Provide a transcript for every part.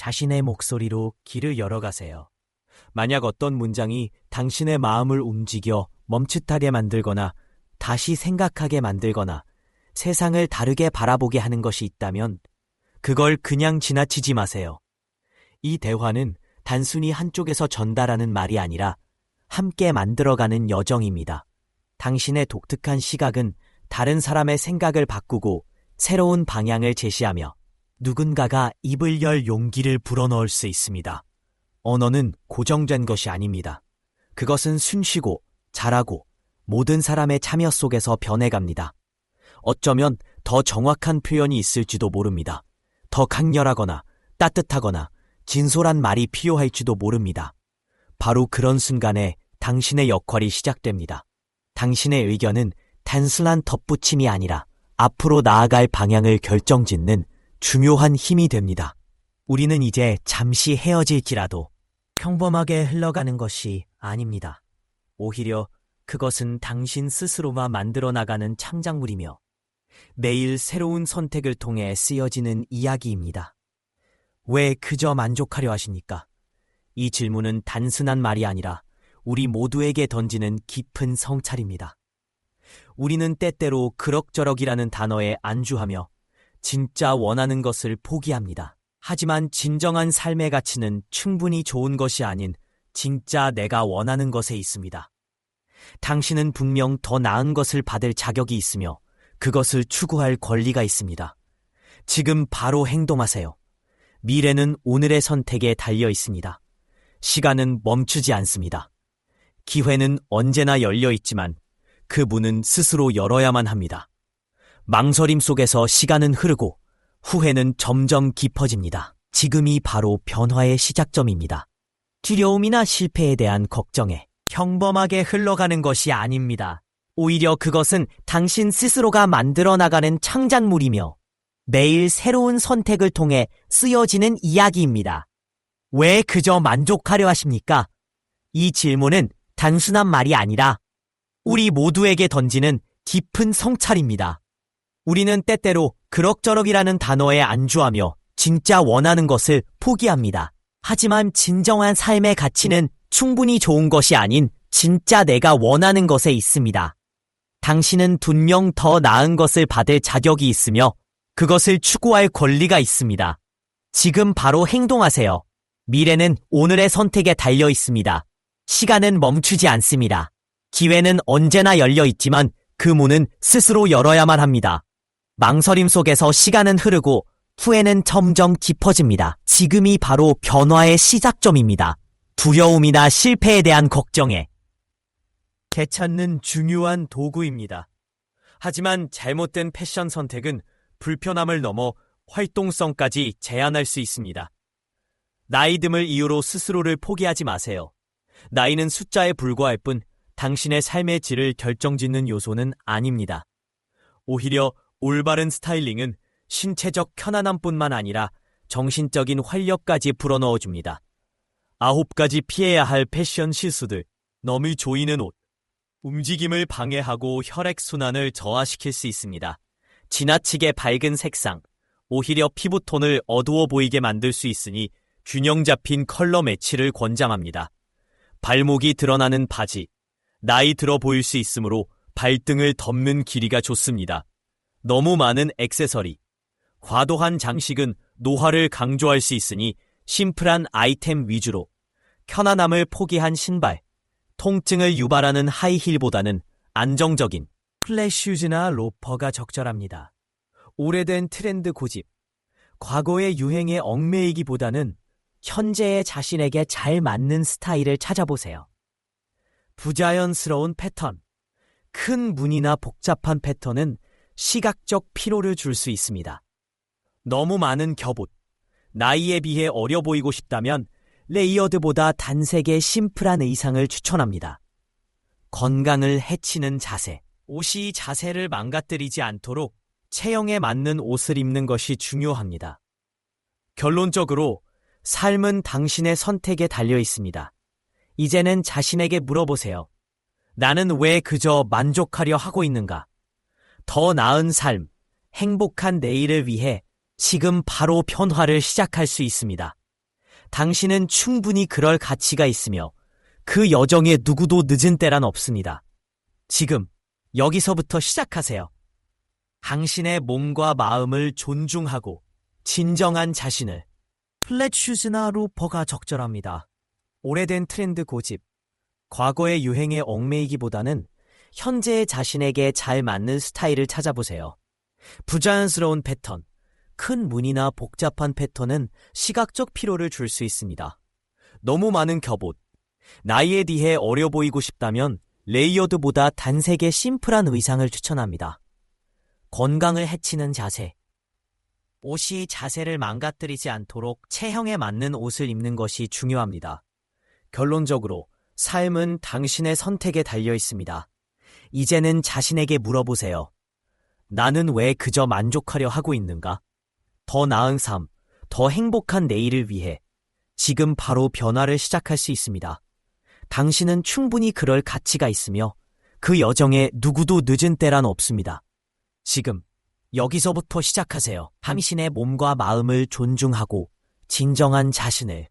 자신의 목소리로 길을 열어가세요. 만약 어떤 문장이 당신의 마음을 움직여 멈칫하게 만들거나 다시 생각하게 만들거나 세상을 다르게 바라보게 하는 것이 있다면 그걸 그냥 지나치지 마세요. 이 대화는 단순히 한쪽에서 전달하는 말이 아니라 함께 만들어가는 여정입니다. 당신의 독특한 시각은 다른 사람의 생각을 바꾸고 새로운 방향을 제시하며 누군가가 입을 열 용기를 불어넣을 수 있습니다. 언어는 고정된 것이 아닙니다. 그것은 숨쉬고 자라고 모든 사람의 참여 속에서 변해갑니다. 어쩌면 더 정확한 표현이 있을지도 모릅니다. 더 강렬하거나 따뜻하거나 진솔한 말이 필요할지도 모릅니다. 바로 그런 순간에 당신의 역할이 시작됩니다. 당신의 의견은 단순한 덧붙임이 아니라 앞으로 나아갈 방향을 결정짓는 중요한 힘이 됩니다. 우리는 이제 잠시 헤어질지라도 평범하게 흘러가는 것이 아닙니다. 오히려 그것은 당신 스스로가 만들어 나가는 창작물이며 매일 새로운 선택을 통해 쓰여지는 이야기입니다. 왜 그저 만족하려 하십니까? 이 질문은 단순한 말이 아니라 우리 모두에게 던지는 깊은 성찰입니다. 우리는 때때로 그럭저럭이라는 단어에 안주하며 진짜 원하는 것을 포기합니다. 하지만 진정한 삶의 가치는 충분히 좋은 것이 아닌 진짜 내가 원하는 것에 있습니다. 당신은 분명 더 나은 것을 받을 자격이 있으며 그것을 추구할 권리가 있습니다. 지금 바로 행동하세요. 미래는 오늘의 선택에 달려 있습니다. 시간은 멈추지 않습니다. 기회는 언제나 열려 있지만 그 문은 스스로 열어야만 합니다. 망설임 속에서 시간은 흐르고 후회는 점점 깊어집니다. 지금이 바로 변화의 시작점입니다. 두려움이나 실패에 대한 걱정에 평범하게 흘러가는 것이 아닙니다. 오히려 그것은 당신 스스로가 만들어 나가는 창작물이며 매일 새로운 선택을 통해 쓰여지는 이야기입니다. 왜 그저 만족하려 하십니까? 이 질문은 단순한 말이 아니라 우리 모두에게 던지는 깊은 성찰입니다. 우리는 때때로 그럭저럭이라는 단어에 안주하며 진짜 원하는 것을 포기합니다. 하지만 진정한 삶의 가치는 충분히 좋은 것이 아닌 진짜 내가 원하는 것에 있습니다. 당신은 분명 더 나은 것을 받을 자격이 있으며 그것을 추구할 권리가 있습니다. 지금 바로 행동하세요. 미래는 오늘의 선택에 달려 있습니다. 시간은 멈추지 않습니다. 기회는 언제나 열려 있지만 그 문은 스스로 열어야만 합니다. 망설임 속에서 시간은 흐르고 후회는 점점 깊어집니다. 지금이 바로 변화의 시작점입니다. 두려움이나 실패에 대한 걱정에 되찾는 중요한 도구입니다. 하지만 잘못된 패션 선택은 불편함을 넘어 활동성까지 제한할 수 있습니다. 나이 듦을 이유로 스스로를 포기하지 마세요. 나이는 숫자에 불과할 뿐 당신의 삶의 질을 결정짓는 요소는 아닙니다. 오히려 올바른 스타일링은 신체적 편안함뿐만 아니라 정신적인 활력까지 불어넣어줍니다. 9가지 피해야 할 패션 실수들. 너무 조이는 옷. 움직임을 방해하고 혈액순환을 저하시킬 수 있습니다. 지나치게 밝은 색상. 오히려 피부톤을 어두워 보이게 만들 수 있으니 균형 잡힌 컬러 매치를 권장합니다. 발목이 드러나는 바지. 나이 들어 보일 수 있으므로 발등을 덮는 길이가 좋습니다. 너무 많은 액세서리. 과도한 장식은 노화를 강조할 수 있으니 심플한 아이템 위주로. 편안함을 포기한 신발. 통증을 유발하는 하이힐보다는 안정적인 플랫 슈즈나 로퍼가 적절합니다. 오래된 트렌드 고집. 과거의 유행에 얽매이기보다는 현재의 자신에게 잘 맞는 스타일을 찾아보세요. 부자연스러운 패턴. 큰 무늬나 복잡한 패턴은 시각적 피로를 줄 수 있습니다. 너무 많은 겹옷. 나이에 비해 어려 보이고 싶다면 레이어드보다 단색의 심플한 의상을 추천합니다. 건강을 해치는 자세. 옷이 자세를 망가뜨리지 않도록 체형에 맞는 옷을 입는 것이 중요합니다. 결론적으로 삶은 당신의 선택에 달려 있습니다. 이제는 자신에게 물어보세요. 나는 왜 그저 만족하려 하고 있는가? 더 나은 삶, 행복한 내일을 위해 지금 바로 변화를 시작할 수 있습니다. 당신은 충분히 그럴 가치가 있으며 그 여정에 누구도 늦은 때란 없습니다. 지금 여기서부터 시작하세요. 당신의 몸과 마음을 존중하고 진정한 자신을. 플랫슈즈나 로퍼가 적절합니다. 오래된 트렌드 고집, 과거의 유행에 얽매이기보다는 현재의 자신에게 잘 맞는 스타일을 찾아보세요. 부자연스러운 패턴, 큰 무늬나 복잡한 패턴은 시각적 피로를 줄 수 있습니다. 너무 많은 겹옷, 나이에 대해 어려 보이고 싶다면 레이어드보다 단색의 심플한 의상을 추천합니다. 건강을 해치는 자세, 옷이 자세를 망가뜨리지 않도록 체형에 맞는 옷을 입는 것이 중요합니다. 결론적으로 삶은 당신의 선택에 달려 있습니다. 이제는 자신에게 물어보세요. 나는 왜 그저 만족하려 하고 있는가? 더 나은 삶, 더 행복한 내일을 위해 지금 바로 변화를 시작할 수 있습니다. 당신은 충분히 그럴 가치가 있으며 그 여정에 누구도 늦은 때란 없습니다. 지금 여기서부터 시작하세요. 당신의 몸과 마음을 존중하고 진정한 자신을.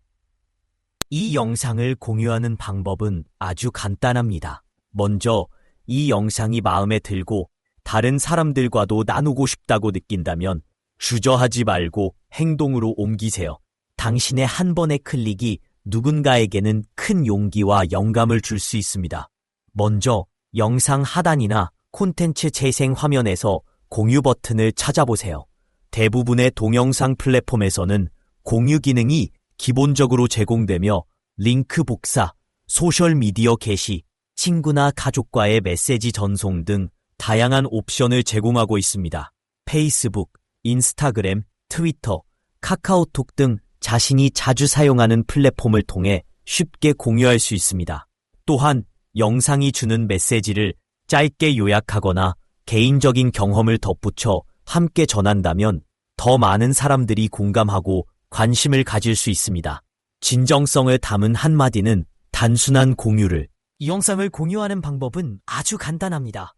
이 영상을 공유하는 방법은 아주 간단합니다. 먼저 이 영상이 마음에 들고 다른 사람들과도 나누고 싶다고 느낀다면 주저하지 말고 행동으로 옮기세요. 당신의 한 번의 클릭이 누군가에게는 큰 용기와 영감을 줄 수 있습니다. 먼저 영상 하단이나 콘텐츠 재생 화면에서 공유 버튼을 찾아보세요. 대부분의 동영상 플랫폼에서는 공유 기능이 기본적으로 제공되며 링크 복사, 소셜미디어 게시, 친구나 가족과의 메시지 전송 등 다양한 옵션을 제공하고 있습니다. 페이스북, 인스타그램, 트위터, 카카오톡 등 자신이 자주 사용하는 플랫폼을 통해 쉽게 공유할 수 있습니다. 또한 영상이 주는 메시지를 짧게 요약하거나 개인적인 경험을 덧붙여 함께 전한다면 더 많은 사람들이 공감하고 관심을 가질 수 있습니다. 진정성을 담은 한마디는 단순한 공유를. 이 영상을 공유하는 방법은 아주 간단합니다.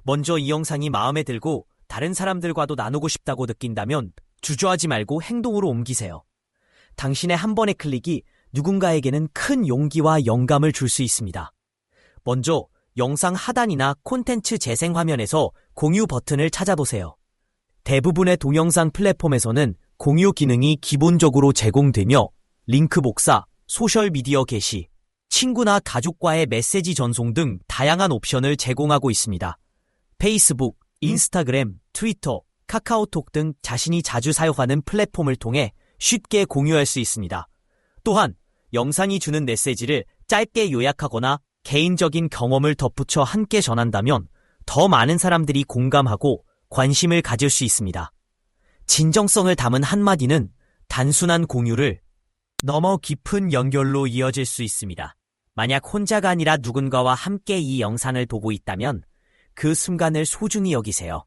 먼저 이 영상이 마음에 들고 다른 사람들과도 나누고 싶다고 느낀다면 주저하지 말고 행동으로 옮기세요. 당신의 한 번의 클릭이 누군가에게는 큰 용기와 영감을 줄 수 있습니다. 먼저 영상 하단이나 콘텐츠 재생 화면에서 공유 버튼을 찾아보세요. 대부분의 동영상 플랫폼에서는 공유 기능이 기본적으로 제공되며 링크 복사, 소셜미디어 게시, 친구나 가족과의 메시지 전송 등 다양한 옵션을 제공하고 있습니다. 페이스북, 인스타그램, 트위터, 카카오톡 등 자신이 자주 사용하는 플랫폼을 통해 쉽게 공유할 수 있습니다. 또한 영상이 주는 메시지를 짧게 요약하거나 개인적인 경험을 덧붙여 함께 전한다면 더 많은 사람들이 공감하고 관심을 가질 수 있습니다. 진정성을 담은 한마디는 단순한 공유를 넘어 깊은 연결로 이어질 수 있습니다. 만약 혼자가 아니라 누군가와 함께 이 영상을 보고 있다면 그 순간을 소중히 여기세요.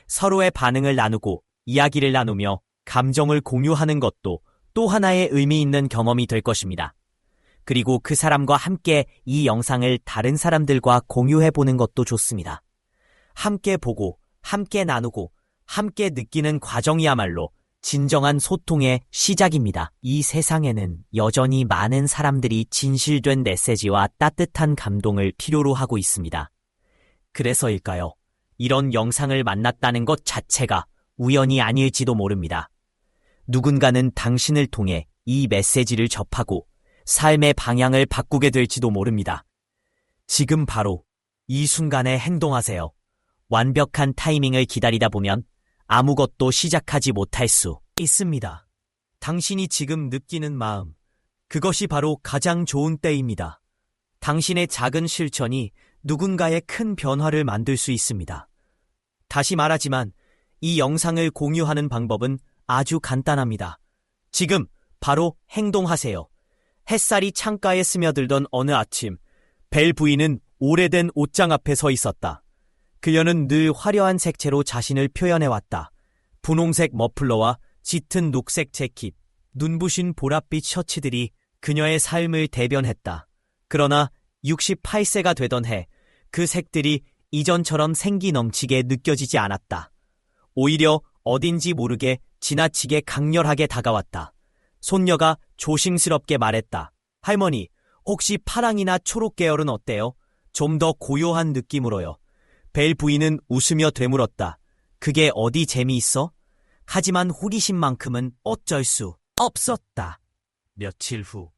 서로의 반응을 나누고 이야기를 나누며 감정을 공유하는 것도 또 하나의 의미 있는 경험이 될 것입니다. 그리고 그 사람과 함께 이 영상을 다른 사람들과 공유해보는 것도 좋습니다. 함께 보고, 함께 나누고, 함께 느끼는 과정이야말로 진정한 소통의 시작입니다. 이 세상에는 여전히 많은 사람들이 진실된 메시지와 따뜻한 감동을 필요로 하고 있습니다. 그래서일까요? 이런 영상을 만났다는 것 자체가 우연이 아닐지도 모릅니다. 누군가는 당신을 통해 이 메시지를 접하고 삶의 방향을 바꾸게 될지도 모릅니다. 지금 바로 이 순간에 행동하세요. 완벽한 타이밍을 기다리다 보면 아무것도 시작하지 못할 수 있습니다. 당신이 지금 느끼는 마음, 그것이 바로 가장 좋은 때입니다. 당신의 작은 실천이 누군가의 큰 변화를 만들 수 있습니다. 다시 말하지만 이 영상을 공유하는 방법은 아주 간단합니다. 지금 바로 행동하세요. 햇살이 창가에 스며들던 어느 아침, 벨 부인은 오래된 옷장 앞에 서 있었다. 그녀는 늘 화려한 색채로 자신을 표현해왔다. 분홍색 머플러와 짙은 녹색 재킷, 눈부신 보랏빛 셔츠들이 그녀의 삶을 대변했다. 그러나 68세가 되던 해, 그 색들이 이전처럼 생기 넘치게 느껴지지 않았다. 오히려 어딘지 모르게 지나치게 강렬하게 다가왔다. 손녀가 조심스럽게 말했다. 할머니, 혹시 파랑이나 초록 계열은 어때요? 좀 더 고요한 느낌으로요. 벨 부인은 웃으며 되물었다. 그게 어디 재미있어? 하지만 호기심만큼은 어쩔 수 없었다. 며칠 후,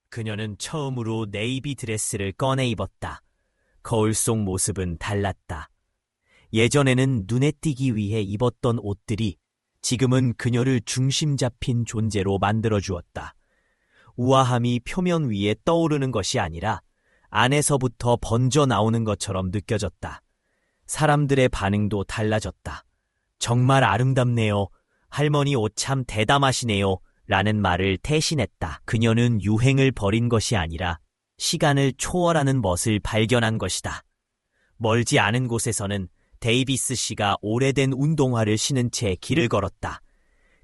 그녀는 처음으로 네이비 드레스를 꺼내 입었다. 거울 속 모습은 달랐다. 예전에는 눈에 띄기 위해 입었던 옷들이 지금은 그녀를 중심 잡힌 존재로 만들어주었다. 우아함이 표면 위에 떠오르는 것이 아니라 안에서부터 번져 나오는 것처럼 느껴졌다. 사람들의 반응도 달라졌다. 정말 아름답네요. 할머니 옷 참 대담하시네요. 라는 말을 대신했다. 그녀는 유행을 버린 것이 아니라 시간을 초월하는 멋을 발견한 것이다. 멀지 않은 곳에서는 데이비스 씨가 오래된 운동화를 신은 채 길을 걸었다.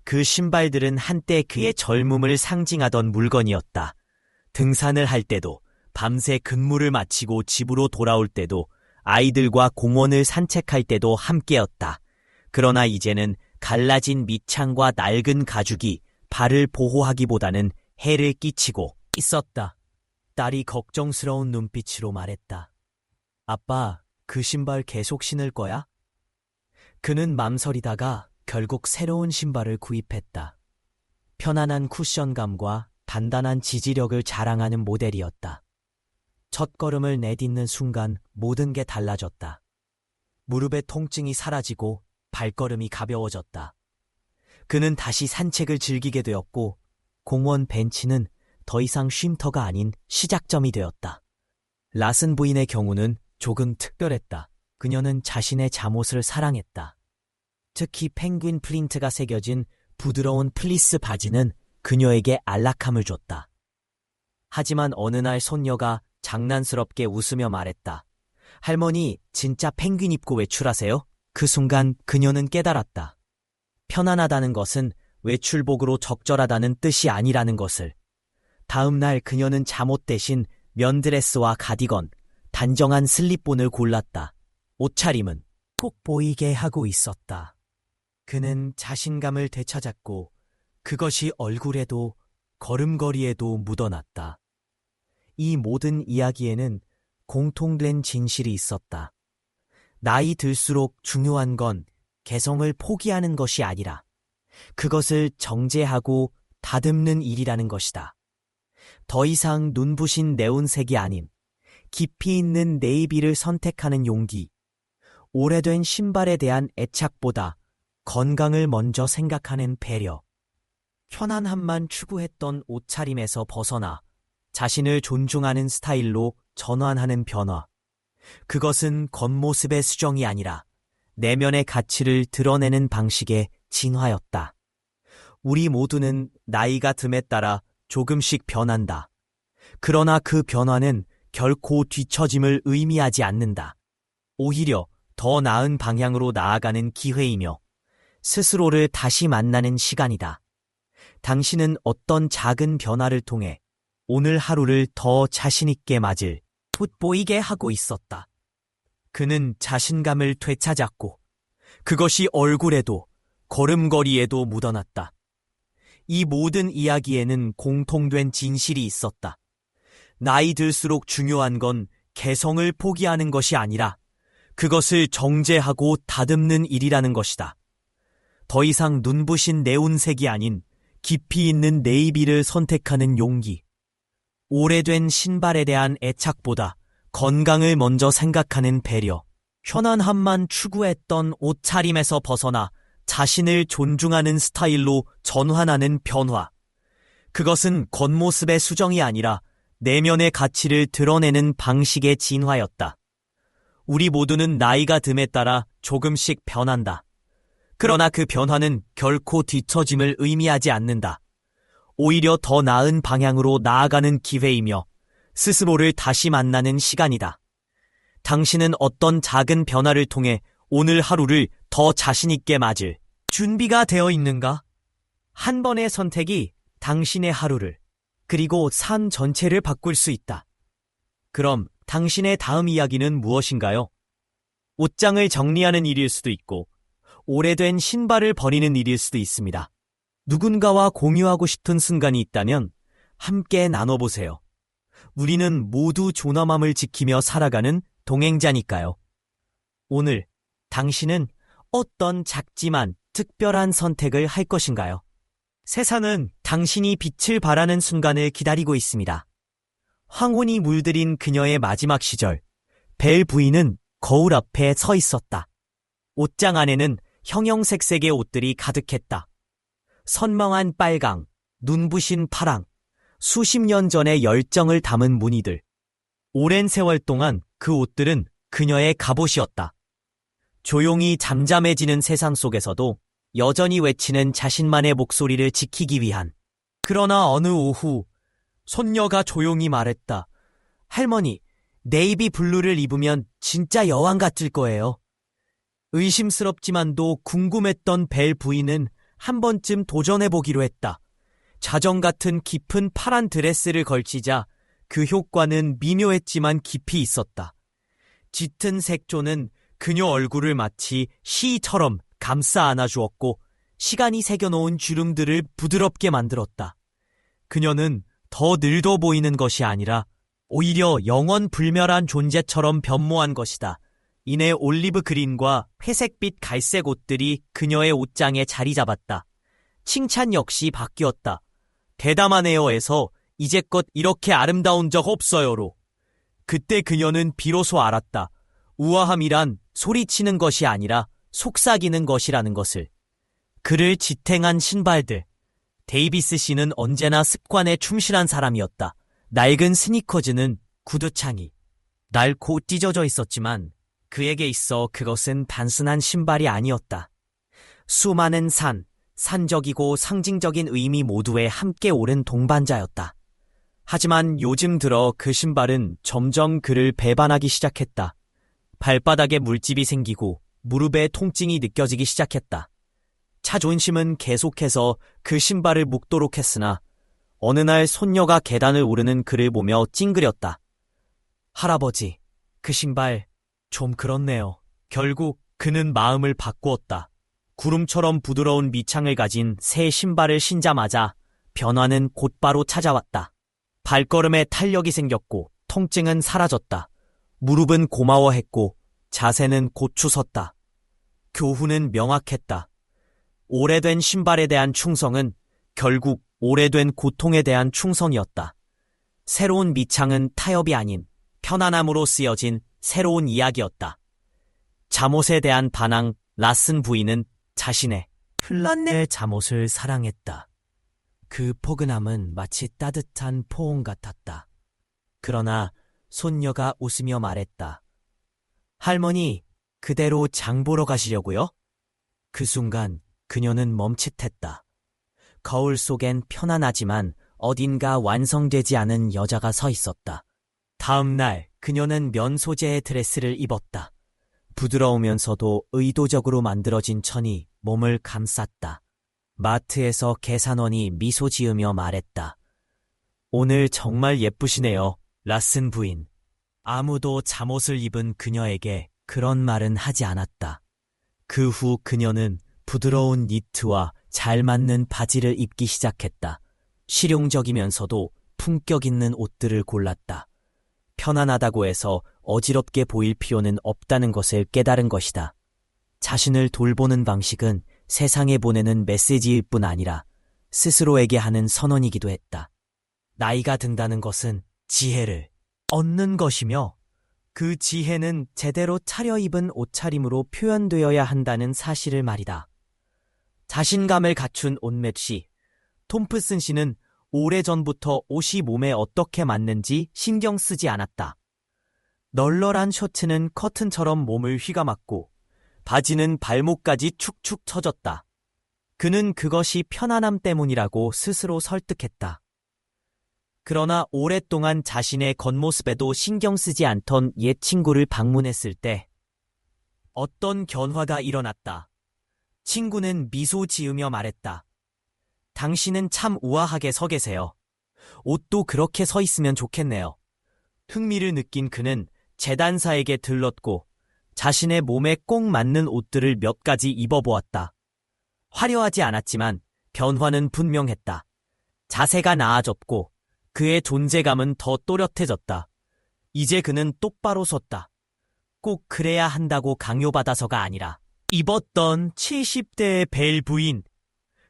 그 신발들은 한때 그의 젊음을 상징하던 물건이었다. 등산을 할 때도, 밤새 근무를 마치고 집으로 돌아올 때도, 아이들과 공원을 산책할 때도 함께였다. 그러나 이제는 갈라진 밑창과 낡은 가죽이 발을 보호하기보다는 해를 끼치고 있었다. 딸이 걱정스러운 눈빛으로 말했다. 아빠, 그 신발 계속 신을 거야? 그는 맘설이다가 결국 새로운 신발을 구입했다. 편안한 쿠션감과 단단한 지지력을 자랑하는 모델이었다. 첫걸음을 내딛는 순간 모든 게 달라졌다. 무릎의 통증이 사라지고 발걸음이 가벼워졌다. 그는 다시 산책을 즐기게 되었고 공원 벤치는 더 이상 쉼터가 아닌 시작점이 되었다. 라슨 부인의 경우는 조금 특별했다. 그녀는 자신의 잠옷을 사랑했다. 특히 펭귄 프린트가 새겨진 부드러운 플리스 바지는 그녀에게 안락함을 줬다. 하지만 어느 날 손녀가 장난스럽게 웃으며 말했다. 할머니, 진짜 펭귄 입고 외출하세요? 그 순간 그녀는 깨달았다. 편안하다는 것은 외출복으로 적절하다는 뜻이 아니라는 것을. 다음 날 그녀는 잠옷 대신 면드레스와 가디건, 단정한 슬립본을 골랐다. 옷차림은 꼭 보이게 하고 있었다. 그는 자신감을 되찾았고 그것이 얼굴에도 걸음걸이에도 묻어났다. 이 모든 이야기에는 공통된 진실이 있었다. 나이 들수록 중요한 건 개성을 포기하는 것이 아니라 그것을 정제하고 다듬는 일이라는 것이다. 더 이상 눈부신 네온색이 아닌 깊이 있는 네이비를 선택하는 용기, 오래된 신발에 대한 애착보다 건강을 먼저 생각하는 배려, 편안함만 추구했던 옷차림에서 벗어나 자신을 존중하는 스타일로 전환하는 변화. 그것은 겉모습의 수정이 아니라 내면의 가치를 드러내는 방식의 진화였다. 우리 모두는 나이가 듦에 따라 조금씩 변한다. 그러나 그 변화는 결코 뒤처짐을 의미하지 않는다. 오히려 더 나은 방향으로 나아가는 기회이며 스스로를 다시 만나는 시간이다. 당신은 어떤 작은 변화를 통해 오늘 하루를 더 자신있게 맞을 돋보이게 하고 있었다. 그는 자신감을 되찾았고 그것이 얼굴에도 걸음걸이에도 묻어났다. 이 모든 이야기에는 공통된 진실이 있었다. 나이 들수록 중요한 건 개성을 포기하는 것이 아니라 그것을 정제하고 다듬는 일이라는 것이다. 더 이상 눈부신 네온색이 아닌 깊이 있는 네이비를 선택하는 용기. 오래된 신발에 대한 애착보다 건강을 먼저 생각하는 배려. 편안함만 추구했던 옷차림에서 벗어나 자신을 존중하는 스타일로 전환하는 변화. 그것은 겉모습의 수정이 아니라 내면의 가치를 드러내는 방식의 진화였다. 우리 모두는 나이가 듦에 따라 조금씩 변한다. 그러나 그 변화는 결코 뒤처짐을 의미하지 않는다. 오히려 더 나은 방향으로 나아가는 기회이며 스스로를 다시 만나는 시간이다. 당신은 어떤 작은 변화를 통해 오늘 하루를 더 자신있게 맞을 준비가 되어 있는가? 한 번의 선택이 당신의 하루를 그리고 삶 전체를 바꿀 수 있다. 그럼 당신의 다음 이야기는 무엇인가요? 옷장을 정리하는 일일 수도 있고 오래된 신발을 버리는 일일 수도 있습니다. 누군가와 공유하고 싶은 순간이 있다면 함께 나눠보세요. 우리는 모두 존엄함을 지키며 살아가는 동행자니까요. 오늘 당신은 어떤 작지만 특별한 선택을 할 것인가요? 세상은 당신이 빛을 발하는 순간을 기다리고 있습니다. 황혼이 물들인 그녀의 마지막 시절, 벨 부인은 거울 앞에 서 있었다. 옷장 안에는 형형색색의 옷들이 가득했다. 선명한 빨강, 눈부신 파랑, 수십 년 전의 열정을 담은 무늬들. 오랜 세월 동안 그 옷들은 그녀의 갑옷이었다. 조용히 잠잠해지는 세상 속에서도 여전히 외치는 자신만의 목소리를 지키기 위한. 그러나 어느 오후 손녀가 조용히 말했다. 할머니, 네이비 블루를 입으면 진짜 여왕 같을 거예요. 의심스럽지만도 궁금했던 벨 부인은 한 번쯤 도전해보기로 했다. 자정 같은 깊은 파란 드레스를 걸치자 그 효과는 미묘했지만 깊이 있었다. 짙은 색조는 그녀 얼굴을 마치 시처럼 감싸 안아주었고 시간이 새겨놓은 주름들을 부드럽게 만들었다. 그녀는 더 늙어 보이는 것이 아니라 오히려 영원 불멸한 존재처럼 변모한 것이다. 이내 올리브 그린과 회색빛 갈색 옷들이 그녀의 옷장에 자리 잡았다. 칭찬 역시 바뀌었다. 대담하네요에서 이제껏 이렇게 아름다운 적 없어요로. 그때 그녀는 비로소 알았다. 우아함이란 소리치는 것이 아니라 속삭이는 것이라는 것을. 그를 지탱한 신발들. 데이비스 씨는 언제나 습관에 충실한 사람이었다. 낡은 스니커즈는 구두창이 낡고 찢어져 있었지만 그에게 있어 그것은 단순한 신발이 아니었다. 수많은 산적이고 상징적인 의미 모두에 함께 오른 동반자였다. 하지만 요즘 들어 그 신발은 점점 그를 배반하기 시작했다. 발바닥에 물집이 생기고 무릎에 통증이 느껴지기 시작했다. 자존심은 계속해서 그 신발을 묶도록 했으나 어느 날 손녀가 계단을 오르는 그를 보며 찡그렸다. 할아버지, 그 신발 좀 그렇네요. 결국 그는 마음을 바꾸었다. 구름처럼 부드러운 밑창을 가진 새 신발을 신자마자 변화는 곧바로 찾아왔다. 발걸음에 탄력이 생겼고 통증은 사라졌다. 무릎은 고마워했고 자세는 고추섰다. 교훈은 명확했다. 오래된 신발에 대한 충성은 결국 오래된 고통에 대한 충성이었다. 새로운 밑창은 타협이 아닌 편안함으로 쓰여진 새로운 이야기였다. 잠옷에 대한 반항, 라슨 부인은 자신의 플란넬 잠옷을 사랑했다. 그 포근함은 마치 따뜻한 포옹 같았다. 그러나 손녀가 웃으며 말했다. 할머니, 그대로 장 보러 가시려고요? 그 순간 그녀는 멈칫했다. 거울 속엔 편안하지만 어딘가 완성되지 않은 여자가 서 있었다. 다음 날 그녀는 면 소재의 드레스를 입었다. 부드러우면서도 의도적으로 만들어진 천이 몸을 감쌌다. 마트에서 계산원이 미소 지으며 말했다. 오늘 정말 예쁘시네요, 라슨 부인. 아무도 잠옷을 입은 그녀에게 그런 말은 하지 않았다. 그 후 그녀는 부드러운 니트와 잘 맞는 바지를 입기 시작했다. 실용적이면서도 품격 있는 옷들을 골랐다. 편안하다고 해서 어지럽게 보일 필요는 없다는 것을 깨달은 것이다. 자신을 돌보는 방식은 세상에 보내는 메시지일 뿐 아니라 스스로에게 하는 선언이기도 했다. 나이가 든다는 것은 지혜를 얻는 것이며 그 지혜는 제대로 차려입은 옷차림으로 표현되어야 한다는 사실을 말이다. 자신감을 갖춘 옷맵 씨, 톰프슨 씨는 오래전부터 옷이 몸에 어떻게 맞는지 신경 쓰지 않았다. 널널한 셔츠는 커튼처럼 몸을 휘감았고 바지는 발목까지 축축 처졌다. 그는 그것이 편안함 때문이라고 스스로 설득했다. 그러나 오랫동안 자신의 겉모습에도 신경 쓰지 않던 옛 친구를 방문했을 때 어떤 변화가 일어났다. 친구는 미소 지으며 말했다. 당신은 참 우아하게 서 계세요. 옷도 그렇게 서 있으면 좋겠네요. 흥미를 느낀 그는 재단사에게 들렀고 자신의 몸에 꼭 맞는 옷들을 몇 가지 입어보았다. 화려하지 않았지만 변화는 분명했다. 자세가 나아졌고 그의 존재감은 더 또렷해졌다. 이제 그는 똑바로 섰다. 꼭 그래야 한다고 강요받아서가 아니라 입었던 70대의 벨 부인.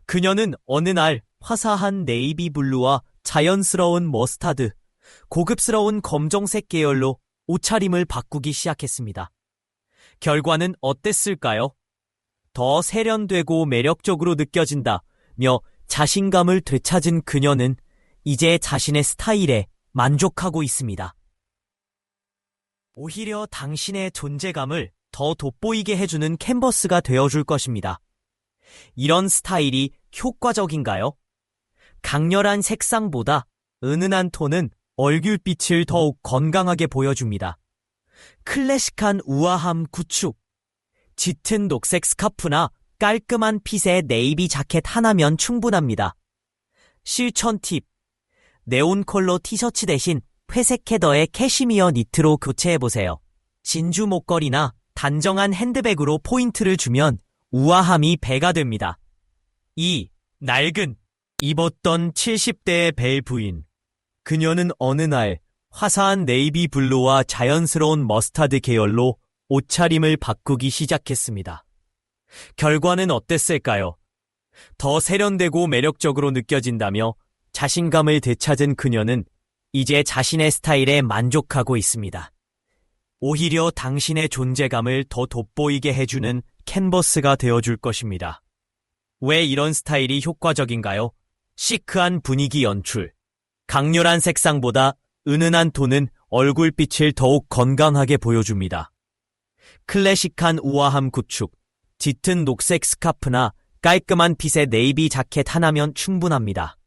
그녀는 어느 날 화사한 네이비 블루와 자연스러운 머스타드, 고급스러운 검정색 계열로 옷차림을 바꾸기 시작했습니다. 결과는 어땠을까요? 더 세련되고 매력적으로 느껴진다며 자신감을 되찾은 그녀는 이제 자신의 스타일에 만족하고 있습니다. 오히려 당신의 존재감을 더 돋보이게 해주는 캔버스가 되어줄 것입니다. 이런 스타일이 효과적인가요? 강렬한 색상보다 은은한 톤은 얼굴빛을 더욱 건강하게 보여줍니다. 클래식한 우아함 구축, 짙은 녹색 스카프나 깔끔한 핏의 네이비 자켓 하나면 충분합니다. 실천 팁, 네온 컬러 티셔츠 대신 회색 헤더의 캐시미어 니트로 교체해보세요. 진주 목걸이나 단정한 핸드백으로 포인트를 주면 우아함이 배가 됩니다. 2. 낡은, 입었던 70대의 벨 부인. 그녀는 어느 날 화사한 네이비 블루와 자연스러운 머스타드 계열로 옷차림을 바꾸기 시작했습니다. 결과는 어땠을까요? 더 세련되고 매력적으로 느껴진다며 자신감을 되찾은 그녀는 이제 자신의 스타일에 만족하고 있습니다. 오히려 당신의 존재감을 더 돋보이게 해주는 캔버스가 되어줄 것입니다. 왜 이런 스타일이 효과적인가요? 시크한 분위기 연출. 강렬한 색상보다 은은한 톤은 얼굴빛을 더욱 건강하게 보여줍니다. 클래식한 우아함 구축, 짙은 녹색 스카프나 깔끔한 핏의 네이비 자켓 하나면 충분합니다.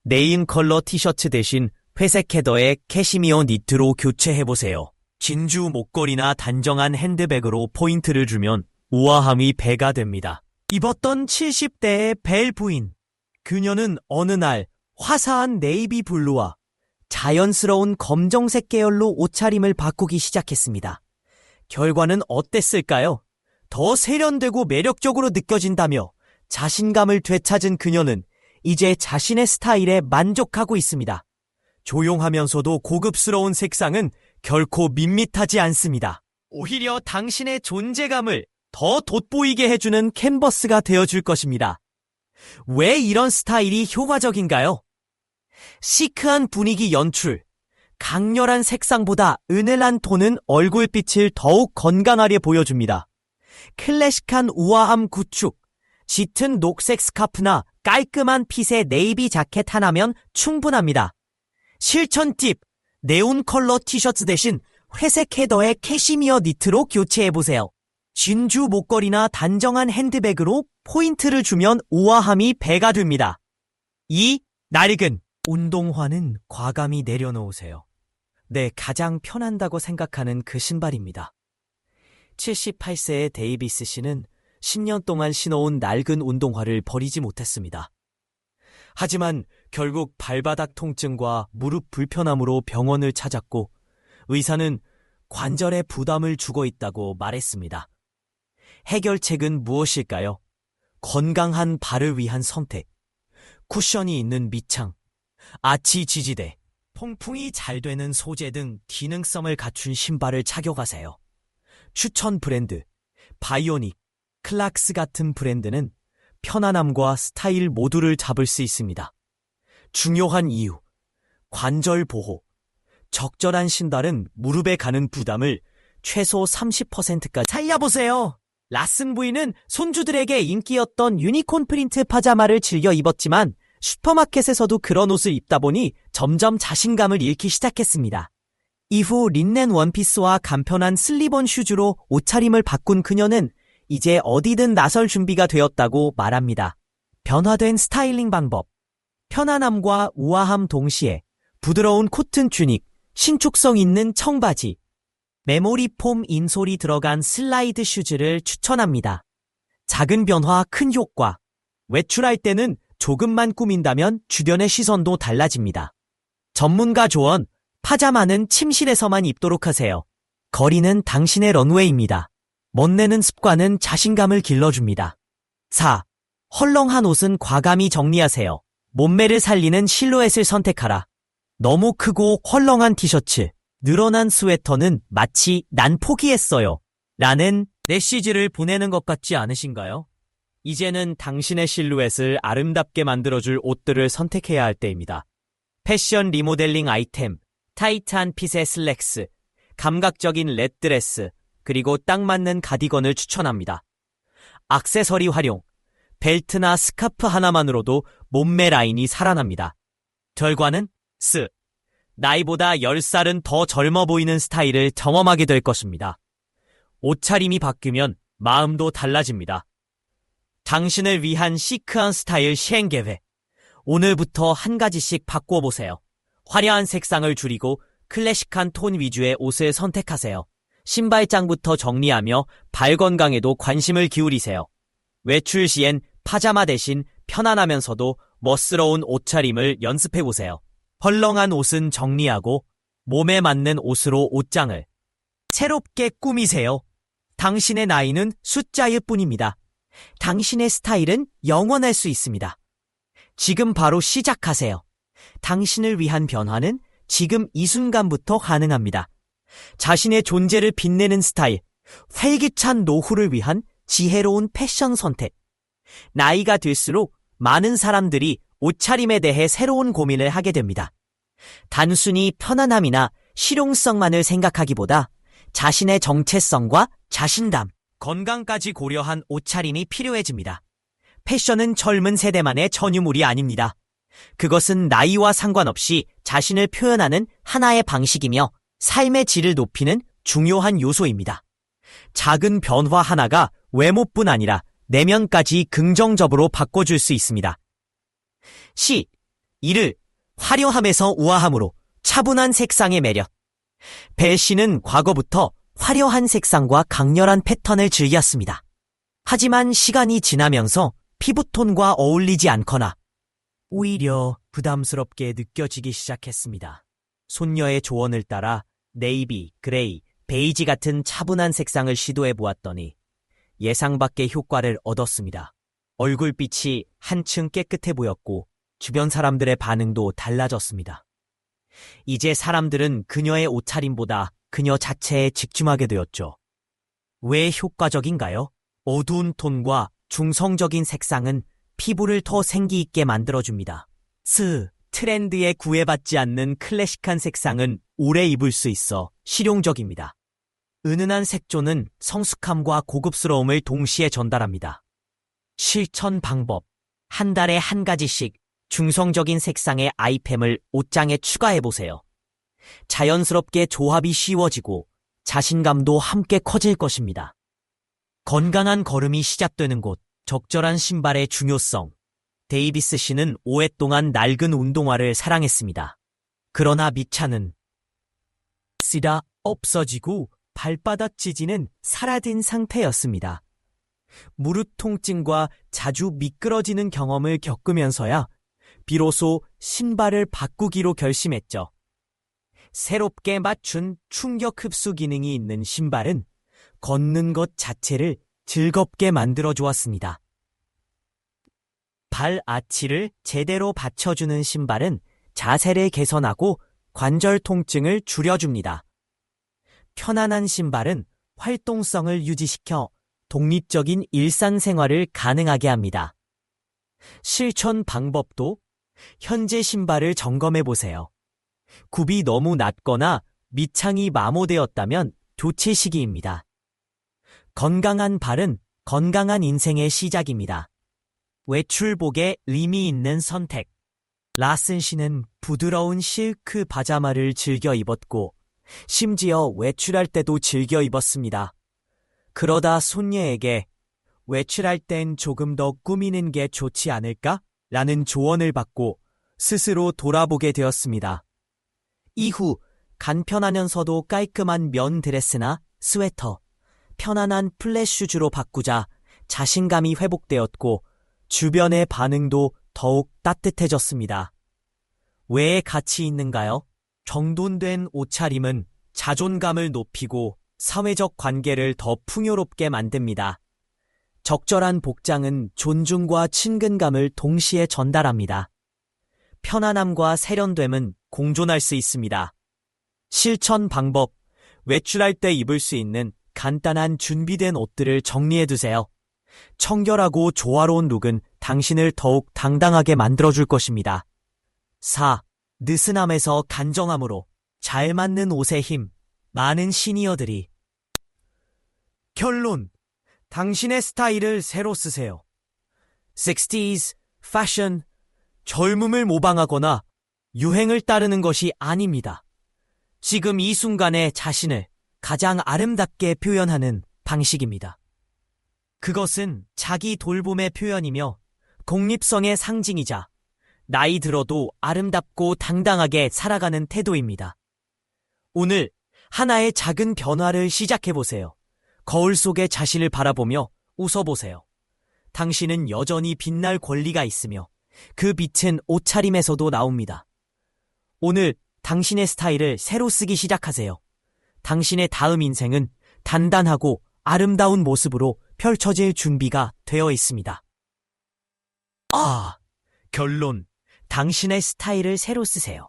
네인 컬러 티셔츠 대신 회색 헤더의 캐시미어 니트로 교체해보세요. 진주 목걸이나 단정한 핸드백으로 포인트를 주면 우아함이 배가 됩니다. 입었던 70대의 벨 부인. 그녀는 어느 날 화사한 네이비 블루와 자연스러운 검정색 계열로 옷차림을 바꾸기 시작했습니다. 결과는 어땠을까요? 더 세련되고 매력적으로 느껴진다며 자신감을 되찾은 그녀는 이제 자신의 스타일에 만족하고 있습니다. 조용하면서도 고급스러운 색상은 결코 밋밋하지 않습니다. 오히려 당신의 존재감을 더 돋보이게 해주는 캔버스가 되어줄 것입니다. 왜 이런 스타일이 효과적인가요? 시크한 분위기 연출, 강렬한 색상보다 은은한 톤은 얼굴빛을 더욱 건강하게 보여줍니다. 클래식한 우아함 구축, 짙은 녹색 스카프나 깔끔한 핏의 네이비 자켓 하나면 충분합니다. 실천 팁, 네온 컬러 티셔츠 대신 회색 헤더의 캐시미어 니트로 교체해보세요. 진주 목걸이나 단정한 핸드백으로 포인트를 주면 우아함이 배가 됩니다. 2. 낡은, 운동화는 과감히 내려놓으세요. 가장 편한다고 생각하는 그 신발입니다. 78세의 데이비스 씨는 10년 동안 신어온 낡은 운동화를 버리지 못했습니다. 하지만 결국 발바닥 통증과 무릎 불편함으로 병원을 찾았고 의사는 관절에 부담을 주고 있다고 말했습니다. 해결책은 무엇일까요? 건강한 발을 위한 선택, 쿠션이 있는 밑창, 아치 지지대, 통풍이 잘 되는 소재 등 기능성을 갖춘 신발을 착용하세요. 추천 브랜드, 바이오닉, 클락스 같은 브랜드는 편안함과 스타일 모두를 잡을 수 있습니다. 중요한 이유, 관절 보호. 적절한 신발은 무릎에 가는 부담을 최소 30%까지 살려보세요. 라슨 부인은 손주들에게 인기였던 유니콘 프린트 파자마를 즐겨 입었지만 슈퍼마켓에서도 그런 옷을 입다 보니 점점 자신감을 잃기 시작했습니다. 이후 린넨 원피스와 간편한 슬립온 슈즈로 옷차림을 바꾼 그녀는 이제 어디든 나설 준비가 되었다고 말합니다. 변화된 스타일링 방법. 편안함과 우아함 동시에 부드러운 코튼 튜닉, 신축성 있는 청바지, 메모리 폼 인솔이 들어간 슬라이드 슈즈를 추천합니다. 작은 변화, 큰 효과. 외출할 때는 조금만 꾸민다면 주변의 시선도 달라집니다. 전문가 조언, 파자마는 침실에서만 입도록 하세요. 거리는 당신의 런웨이입니다. 멋내는 습관은 자신감을 길러줍니다. 4. 헐렁한 옷은 과감히 정리하세요. 몸매를 살리는 실루엣을 선택하라. 너무 크고 헐렁한 티셔츠, 늘어난 스웨터는 마치 난 포기했어요 라는 메시지를 보내는 것 같지 않으신가요? 이제는 당신의 실루엣을 아름답게 만들어줄 옷들을 선택해야 할 때입니다. 패션 리모델링 아이템, 타이트한 핏의 슬랙스, 감각적인 렛드레스, 그리고 딱 맞는 가디건을 추천합니다. 액세서리 활용, 벨트나 스카프 하나만으로도 몸매 라인이 살아납니다. 결과는 나이보다 10살은 더 젊어 보이는 스타일을 경험하게 될 것입니다. 옷차림이 바뀌면 마음도 달라집니다. 당신을 위한 시크한 스타일 시행 계획. 오늘부터 한 가지씩 바꿔보세요. 화려한 색상을 줄이고 클래식한 톤 위주의 옷을 선택하세요. 신발장부터 정리하며 발 건강에도 관심을 기울이세요. 외출 시엔 파자마 대신 편안하면서도 멋스러운 옷차림을 연습해보세요. 헐렁한 옷은 정리하고 몸에 맞는 옷으로 옷장을 새롭게 꾸미세요. 당신의 나이는 숫자일 뿐입니다. 당신의 스타일은 영원할 수 있습니다. 지금 바로 시작하세요. 당신을 위한 변화는 지금 이 순간부터 가능합니다. 자신의 존재를 빛내는 스타일, 활기찬 노후를 위한 지혜로운 패션 선택. 나이가 들수록 많은 사람들이 옷차림에 대해 새로운 고민을 하게 됩니다. 단순히 편안함이나 실용성만을 생각하기보다 자신의 정체성과 자신감, 건강까지 고려한 옷차림이 필요해집니다. 패션은 젊은 세대만의 전유물이 아닙니다. 그것은 나이와 상관없이 자신을 표현하는 하나의 방식이며 삶의 질을 높이는 중요한 요소입니다. 작은 변화 하나가 외모뿐 아니라 내면까지 긍정적으로 바꿔줄 수 있습니다. 이를 화려함에서 우아함으로 차분한 색상의 매력. 배 씨는 과거부터 화려한 색상과 강렬한 패턴을 즐겼습니다. 하지만 시간이 지나면서 피부톤과 어울리지 않거나 오히려 부담스럽게 느껴지기 시작했습니다. 손녀의 조언을 따라 네이비, 그레이, 베이지 같은 차분한 색상을 시도해 보았더니 예상 밖의 효과를 얻었습니다. 얼굴빛이 한층 깨끗해 보였고 주변 사람들의 반응도 달라졌습니다. 이제 사람들은 그녀의 옷차림보다 그녀 자체에 집중하게 되었죠. 왜 효과적인가요? 어두운 톤과 중성적인 색상은 피부를 더 생기 있게 만들어줍니다. 트렌드에 구애받지 않는 클래식한 색상은 오래 입을 수 있어 실용적입니다. 은은한 색조는 성숙함과 고급스러움을 동시에 전달합니다. 실천 방법. 한 달에 한 가지씩 중성적인 색상의 아이템을 옷장에 추가해보세요. 자연스럽게 조합이 쉬워지고 자신감도 함께 커질 것입니다. 건강한 걸음이 시작되는 곳, 적절한 신발의 중요성. 데이비스 씨는 오랫동안 낡은 운동화를 사랑했습니다. 그러나 밑차는 쓰다 없어지고 발바닥 지지는 사라진 상태였습니다. 무릎 통증과 자주 미끄러지는 경험을 겪으면서야 비로소 신발을 바꾸기로 결심했죠. 새롭게 맞춘 충격 흡수 기능이 있는 신발은 걷는 것 자체를 즐겁게 만들어 주었습니다. 발 아치를 제대로 받쳐주는 신발은 자세를 개선하고 관절 통증을 줄여줍니다. 편안한 신발은 활동성을 유지시켜 독립적인 일상생활을 가능하게 합니다. 실천 방법도 현재 신발을 점검해 보세요. 굽이 너무 낮거나 밑창이 마모되었다면 교체 시기입니다. 건강한 발은 건강한 인생의 시작입니다. 외출복에 의미 있는 선택. 라슨 씨는 부드러운 실크 파자마를 즐겨 입었고 심지어 외출할 때도 즐겨 입었습니다. 그러다 손녀에게 외출할 땐 조금 더 꾸미는 게 좋지 않을까? 라는 조언을 받고 스스로 돌아보게 되었습니다. 이후 간편하면서도 깔끔한 면 드레스나 스웨터, 편안한 플랫 슈즈로 바꾸자 자신감이 회복되었고 주변의 반응도 더욱 따뜻해졌습니다. 왜 가치 있는가요? 정돈된 옷차림은 자존감을 높이고 사회적 관계를 더 풍요롭게 만듭니다. 적절한 복장은 존중과 친근감을 동시에 전달합니다. 편안함과 세련됨은 공존할 수 있습니다. 실천 방법, 외출할 때 입을 수 있는 간단한 준비된 옷들을 정리해두세요. 청결하고 조화로운 룩은 당신을 더욱 당당하게 만들어줄 것입니다. 4. 느슨함에서 간정함으로 잘 맞는 옷의 힘, 많은 시니어들이. 결론, 당신의 스타일을 새로 쓰세요. 60s, 패션, 젊음을 모방하거나 유행을 따르는 것이 아닙니다. 지금 이 순간에 자신을 가장 아름답게 표현하는 방식입니다. 그것은 자기 돌봄의 표현이며 독립성의 상징이자 나이 들어도 아름답고 당당하게 살아가는 태도입니다. 오늘 하나의 작은 변화를 시작해보세요. 거울 속에 자신을 바라보며 웃어보세요. 당신은 여전히 빛날 권리가 있으며 그 빛은 옷차림에서도 나옵니다. 오늘 당신의 스타일을 새로 쓰기 시작하세요. 당신의 다음 인생은 단단하고 아름다운 모습으로 펼쳐질 준비가 되어 있습니다. 결론. 당신의 스타일을 새로 쓰세요.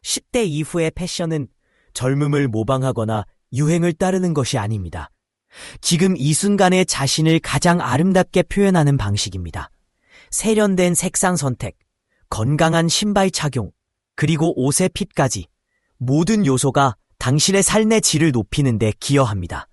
10대 이후의 패션은 젊음을 모방하거나 유행을 따르는 것이 아닙니다. 지금 이 순간의 자신을 가장 아름답게 표현하는 방식입니다. 세련된 색상 선택, 건강한 신발 착용, 그리고 옷의 핏까지 모든 요소가 당신의 삶의 질을 높이는 데 기여합니다.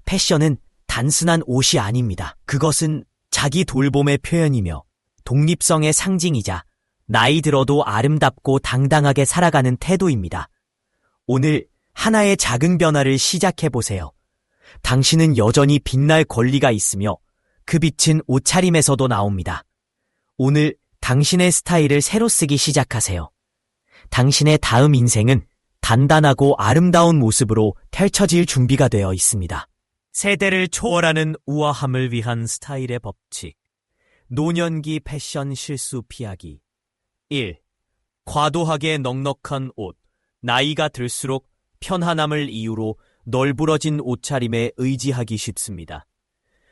패션은 단순한 옷이 아닙니다. 그것은 자기 돌봄의 표현이며 독립성의 상징이자 나이 들어도 아름답고 당당하게 살아가는 태도입니다. 오늘 하나의 작은 변화를 시작해보세요. 당신은 여전히 빛날 권리가 있으며 그 빛은 옷차림에서도 나옵니다. 오늘 당신의 스타일을 새로 쓰기 시작하세요. 당신의 다음 인생은 단단하고 아름다운 모습으로 펼쳐질 준비가 되어 있습니다. 세대를 초월하는 우아함을 위한 스타일의 법칙. 노년기 패션 실수 피하기. 1. 과도하게 넉넉한 옷. 나이가 들수록 편안함을 이유로 널브러진 옷차림에 의지하기 쉽습니다.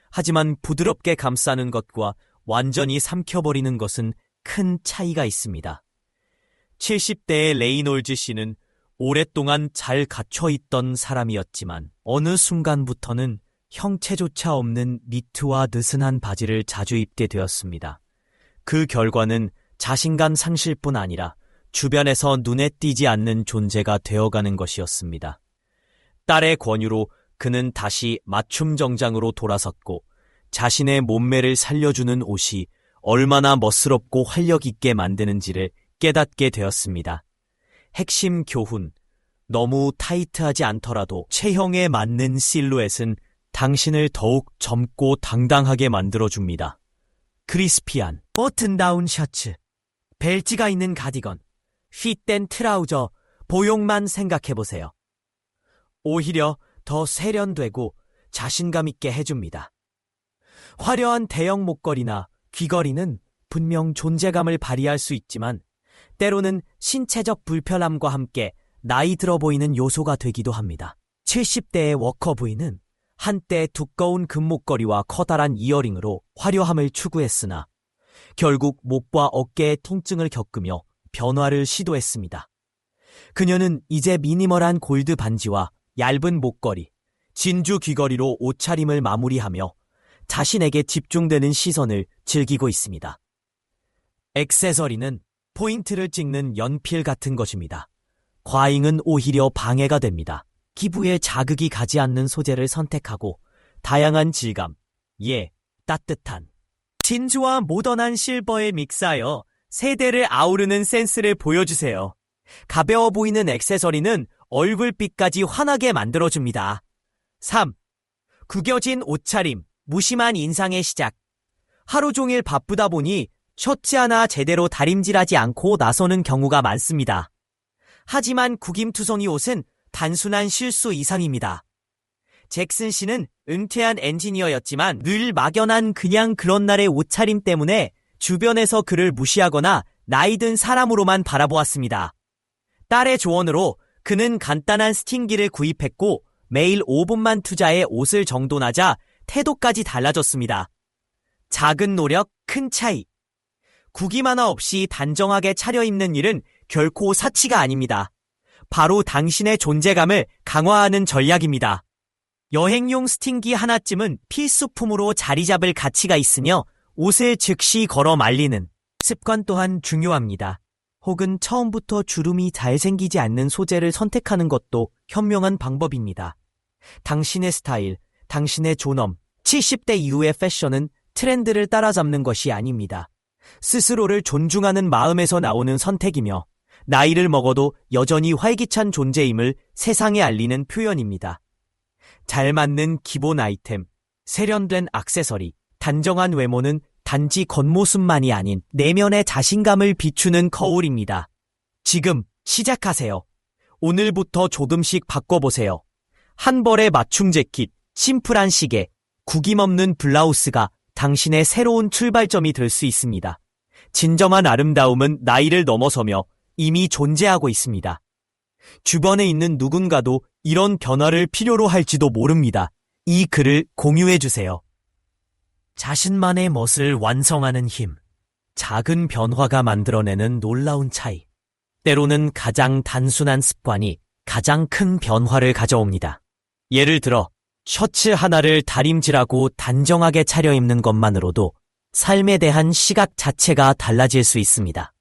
하지만 부드럽게 감싸는 것과 완전히 삼켜버리는 것은 큰 차이가 있습니다. 70대의 레이놀즈 씨는 오랫동안 잘 갖춰있던 사람이었지만 어느 순간부터는 형체조차 없는 니트와 느슨한 바지를 자주 입게 되었습니다. 그 결과는 자신감 상실뿐 아니라 주변에서 눈에 띄지 않는 존재가 되어가는 것이었습니다. 딸의 권유로 그는 다시 맞춤 정장으로 돌아섰고 자신의 몸매를 살려주는 옷이 얼마나 멋스럽고 활력 있게 만드는지를 깨닫게 되었습니다. 핵심 교훈, 너무 타이트하지 않더라도 체형에 맞는 실루엣은 당신을 더욱 젊고 당당하게 만들어줍니다. 크리스피한, 버튼다운 셔츠, 벨트가 있는 가디건, 핏된 트라우저, 보용만 생각해보세요. 오히려 더 세련되고 자신감 있게 해줍니다. 화려한 대형 목걸이나 귀걸이는 분명 존재감을 발휘할 수 있지만 때로는 신체적 불편함과 함께 나이 들어 보이는 요소가 되기도 합니다. 70대의 워커 부인은 한때 두꺼운 금목걸이와 커다란 이어링으로 화려함을 추구했으나 결국 목과 어깨의 통증을 겪으며 변화를 시도했습니다. 그녀는 이제 미니멀한 골드 반지와 얇은 목걸이, 진주 귀걸이로 옷차림을 마무리하며 자신에게 집중되는 시선을 즐기고 있습니다. 액세서리는 포인트를 찍는 연필 같은 것입니다. 과잉은 오히려 방해가 됩니다. 기부에 자극이 가지 않는 소재를 선택하고 다양한 질감, 따뜻한 진주와 모던한 실버에 믹스하여 세대를 아우르는 센스를 보여주세요. 가벼워 보이는 액세서리는 얼굴빛까지 환하게 만들어줍니다. 3. 구겨진 옷차림, 무심한 인상의 시작. 하루 종일 바쁘다 보니 셔츠 하나 제대로 다림질하지 않고 나서는 경우가 많습니다. 하지만 구김투성이 옷은 단순한 실수 이상입니다. 잭슨 씨는 은퇴한 엔지니어였지만 늘 막연한 그냥 그런 날의 옷차림 때문에 주변에서 그를 무시하거나 나이든 사람으로만 바라보았습니다. 딸의 조언으로 그는 간단한 스팅기를 구입했고 매일 5분만 투자해 옷을 정돈하자 태도까지 달라졌습니다. 작은 노력, 큰 차이. 구김 하나 없이 단정하게 차려입는 일은 결코 사치가 아닙니다. 바로 당신의 존재감을 강화하는 전략입니다. 여행용 스팅기 하나쯤은 필수품으로 자리 잡을 가치가 있으며 옷을 즉시 걸어 말리는 습관 또한 중요합니다. 혹은 처음부터 주름이 잘 생기지 않는 소재를 선택하는 것도 현명한 방법입니다. 당신의 스타일, 당신의 존엄, 70대 이후의 패션은 트렌드를 따라잡는 것이 아닙니다. 스스로를 존중하는 마음에서 나오는 선택이며 나이를 먹어도 여전히 활기찬 존재임을 세상에 알리는 표현입니다. 잘 맞는 기본 아이템, 세련된 액세서리, 단정한 외모는 단지 겉모습만이 아닌 내면의 자신감을 비추는 거울입니다. 지금 시작하세요. 오늘부터 조금씩 바꿔보세요. 한 벌의 맞춤 재킷, 심플한 시계, 구김없는 블라우스가 당신의 새로운 출발점이 될 수 있습니다. 진정한 아름다움은 나이를 넘어서며 이미 존재하고 있습니다. 주변에 있는 누군가도 이런 변화를 필요로 할지도 모릅니다. 이 글을 공유해주세요. 자신만의 멋을 완성하는 힘. 작은 변화가 만들어내는 놀라운 차이. 때로는 가장 단순한 습관이 가장 큰 변화를 가져옵니다. 예를 들어 셔츠 하나를 다림질하고 단정하게 차려입는 것만으로도 삶에 대한 시각 자체가 달라질 수 있습니다.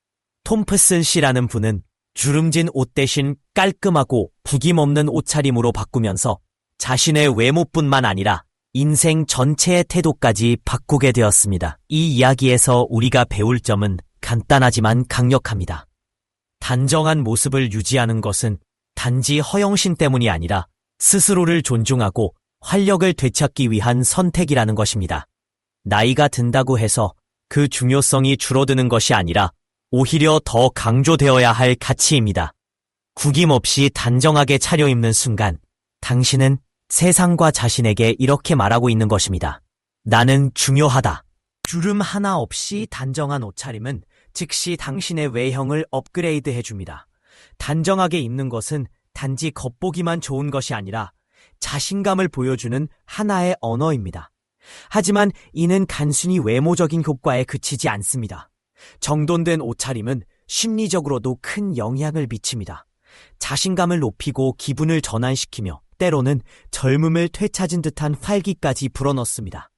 톰프슨 씨라는 분은 주름진 옷 대신 깔끔하고 구김없는 옷차림으로 바꾸면서 자신의 외모뿐만 아니라 인생 전체의 태도까지 바꾸게 되었습니다. 이 이야기에서 우리가 배울 점은 간단하지만 강력합니다. 단정한 모습을 유지하는 것은 단지 허영심 때문이 아니라 스스로를 존중하고 활력을 되찾기 위한 선택이라는 것입니다. 나이가 든다고 해서 그 중요성이 줄어드는 것이 아니라 오히려 더 강조되어야 할 가치입니다. 구김없이 단정하게 차려입는 순간 당신은 세상과 자신에게 이렇게 말하고 있는 것입니다. 나는 중요하다. 주름 하나 없이 단정한 옷차림은 즉시 당신의 외형을 업그레이드 해줍니다. 단정하게 입는 것은 단지 겉보기만 좋은 것이 아니라 자신감을 보여주는 하나의 언어입니다. 하지만 이는 단순히 외모적인 효과에 그치지 않습니다. 정돈된 옷차림은 심리적으로도 큰 영향을 미칩니다. 자신감을 높이고 기분을 전환시키며 때로는 젊음을 되찾은 듯한 활기까지 불어넣습니다.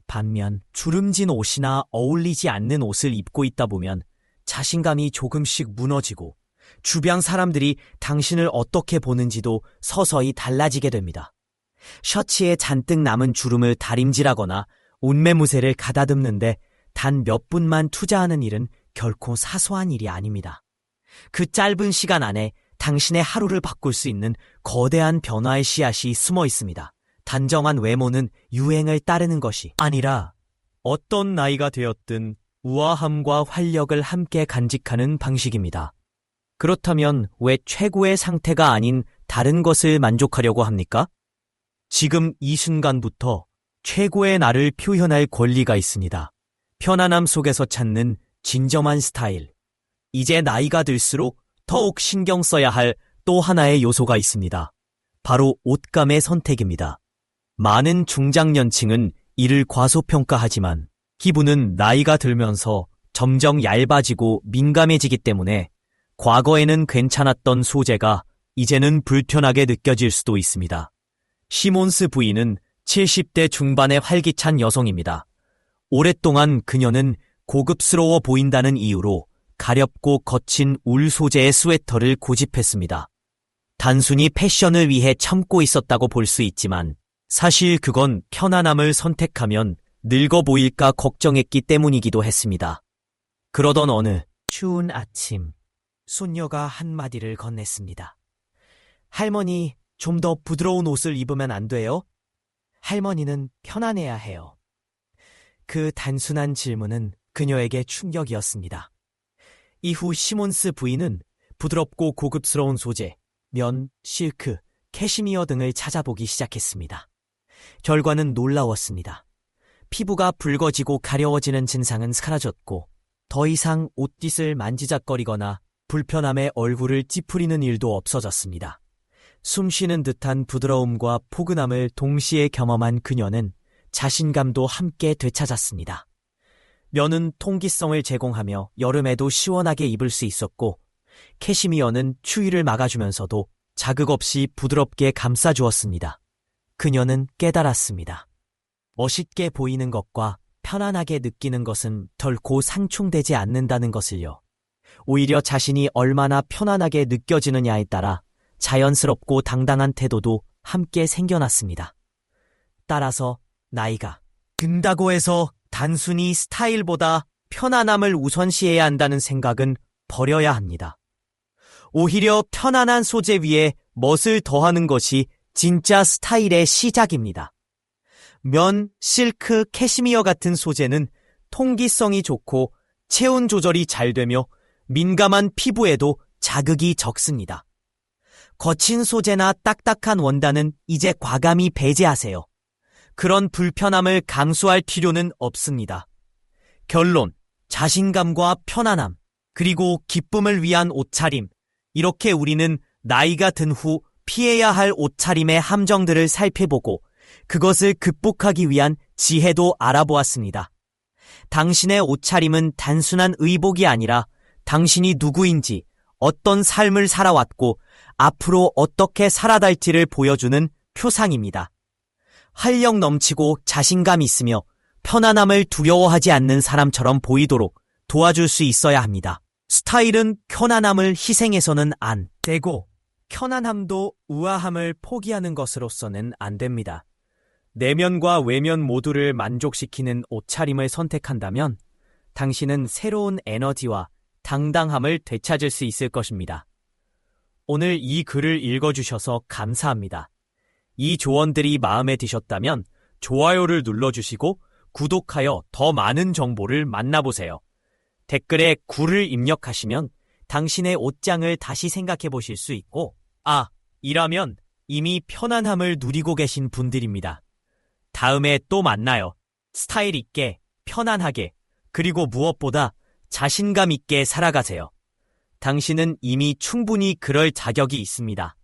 반면 주름진 옷이나 어울리지 않는 옷을 입고 있다 보면 자신감이 조금씩 무너지고 주변 사람들이 당신을 어떻게 보는지도 서서히 달라지게 됩니다. 셔츠에 잔뜩 남은 주름을 다림질하거나 옷매무새를 가다듬는데 단 몇 분만 투자하는 일은 결코 사소한 일이 아닙니다. 그 짧은 시간 안에 당신의 하루를 바꿀 수 있는 거대한 변화의 씨앗이 숨어 있습니다. 단정한 외모는 유행을 따르는 것이 아니라 어떤 나이가 되었든 우아함과 활력을 함께 간직하는 방식입니다. 그렇다면 왜 최고의 상태가 아닌 다른 것을 만족하려고 합니까? 지금 이 순간부터 최고의 나를 표현할 권리가 있습니다. 편안함 속에서 찾는 진정한 스타일. 이제 나이가 들수록 더욱 신경 써야 할 또 하나의 요소가 있습니다. 바로 옷감의 선택입니다. 많은 중장년층은 이를 과소평가하지만 피부는 나이가 들면서 점점 얇아지고 민감해지기 때문에 과거에는 괜찮았던 소재가 이제는 불편하게 느껴질 수도 있습니다. 시몬스 부인은 70대 중반의 활기찬 여성입니다. 오랫동안 그녀는 고급스러워 보인다는 이유로 가렵고 거친 울 소재의 스웨터를 고집했습니다. 단순히 패션을 위해 참고 있었다고 볼 수 있지만 사실 그건 편안함을 선택하면 늙어 보일까 걱정했기 때문이기도 했습니다. 그러던 어느 추운 아침, 손녀가 한마디를 건넸습니다. 할머니, 좀 더 부드러운 옷을 입으면 안 돼요? 할머니는 편안해야 해요. 그 단순한 질문은 그녀에게 충격이었습니다. 이후 시몬스 부인은 부드럽고 고급스러운 소재, 면, 실크, 캐시미어 등을 찾아보기 시작했습니다. 결과는 놀라웠습니다. 피부가 붉어지고 가려워지는 증상은 사라졌고 더 이상 옷깃을 만지작거리거나 불편함에 얼굴을 찌푸리는 일도 없어졌습니다. 숨쉬는 듯한 부드러움과 포근함을 동시에 경험한 그녀는 자신감도 함께 되찾았습니다. 면은 통기성을 제공하며 여름에도 시원하게 입을 수 있었고, 캐시미어는 추위를 막아주면서도 자극 없이 부드럽게 감싸주었습니다. 그녀는 깨달았습니다. 멋있게 보이는 것과 편안하게 느끼는 것은 결코 상충되지 않는다는 것을요. 오히려 자신이 얼마나 편안하게 느껴지느냐에 따라 자연스럽고 당당한 태도도 함께 생겨났습니다. 따라서 나이가 든다고 해서 단순히 스타일보다 편안함을 우선시해야 한다는 생각은 버려야 합니다. 오히려 편안한 소재 위에 멋을 더하는 것이 진짜 스타일의 시작입니다. 면, 실크, 캐시미어 같은 소재는 통기성이 좋고 체온 조절이 잘 되며 민감한 피부에도 자극이 적습니다. 거친 소재나 딱딱한 원단은 이제 과감히 배제하세요. 그런 불편함을 감수할 필요는 없습니다. 결론, 자신감과 편안함, 그리고 기쁨을 위한 옷차림. 이렇게 우리는 나이가 든 후 피해야 할 옷차림의 함정들을 살펴보고 그것을 극복하기 위한 지혜도 알아보았습니다. 당신의 옷차림은 단순한 의복이 아니라 당신이 누구인지, 어떤 삶을 살아왔고 앞으로 어떻게 살아갈지를 보여주는 표상입니다. 활력 넘치고 자신감 있으며 편안함을 두려워하지 않는 사람처럼 보이도록 도와줄 수 있어야 합니다. 스타일은 편안함을 희생해서는 안 되고 편안함도 우아함을 포기하는 것으로서는 안 됩니다. 내면과 외면 모두를 만족시키는 옷차림을 선택한다면 당신은 새로운 에너지와 당당함을 되찾을 수 있을 것입니다. 오늘 이 글을 읽어주셔서 감사합니다. 이 조언들이 마음에 드셨다면 좋아요를 눌러주시고 구독하여 더 많은 정보를 만나보세요. 댓글에 굴을 입력하시면 당신의 옷장을 다시 생각해 보실 수 있고, 이라면 이미 편안함을 누리고 계신 분들입니다. 다음에 또 만나요. 스타일 있게, 편안하게, 그리고 무엇보다 자신감 있게 살아가세요. 당신은 이미 충분히 그럴 자격이 있습니다.